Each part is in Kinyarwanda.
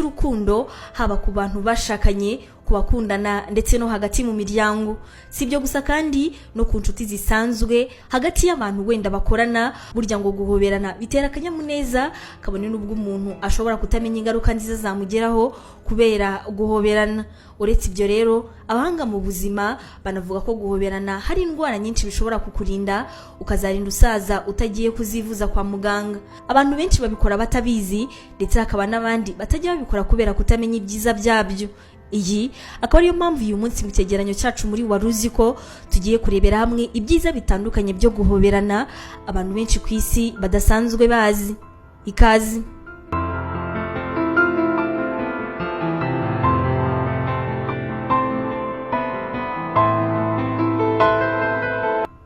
cy'urukundo, haba ku bantu bashakanye, ku bakundana ndetse no hagati mu miryango. Sibyo gusa kandi no ku ncuti zisanzwe, hagati y'abantu wenda bakorana, burya ngo guhoberana bitera akanyamuneza, kabone n'ubwo umuntu ashobora kutamenya ingaruka nziza zamugeraho kubera guhoberana. Uretse ibyo rero, abahanga mu buzima banavuga ko guhoberana hari indwara nyinshi bishobora kukurinda, ukazarinda usaza utagiye kuzivuza kwa muganga. Abantu benshi babikora batabizi, ndetse hakaba n'abandi batajya babikora kubera kutamenya ibyiza byabyo. Iyi akaba ariyo mpamvu uyu munsi mu cyegeranyo cyacu muri waruzi ko tugiye kurebera hamwe ibyiza bitandukanye byo guhoberana abantu benshi ku isi badasanzwe bazi. Ikazi.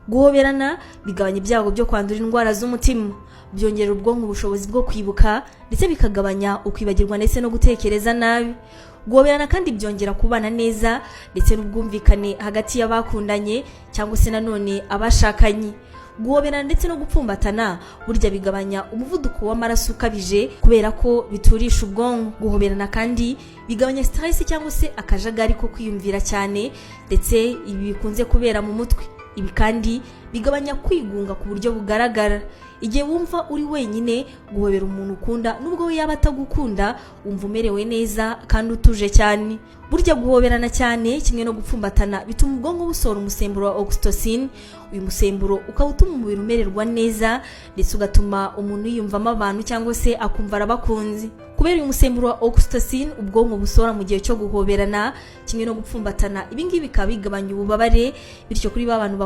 Guhoberana bigabanya ibyago byo kwandura indwara z'umutima, byongera ubwonko ubushobozi bwo kwibuka, ndetse bikagabanya ukwibagirwa ndetse no gutekereza nabi. Guhoberana kandi byongera kubana neza ndetse n'ubwumvikane hagati y'abakundanye cyangwa se nanone abashakanye. Guhoberana ndetse no gupfumbatana burya bigabanya umuvuduko w'amaraso ukabije kubera ko biturisha ubwonko. Guhoberana kandi bigabanya stress cyangwa se akajagari ko kwiyumvira cyane, ndetse ibi bikunze kubera mu mutwe. Ibi kandi bigabanya kwigunga ku buryo bugaragara. Igihe wumva uri wenyine, guhobera umuntu ukunda nubwo we yaba atagukunda, wumva umerewe neza kandi utuje cyane. Burya guhoberana cyane kimwe no gupfumbatana bituma ubwonko busohora umusemburo wa oxytocin. Uyu musemburo ukaba utuma umubiri umererwa neza, ndetse ugatuma umuntu yiyumvamo abantu cyangwa se akumva arabakunzi. Kubera uyu musemburo wa oxytocin ubwonko busohora mu gihe cyo guhoberana kimwe no gupfumbatana, ibi ngibi bikaba bigabanya ububabare, bityo kuri ba bantu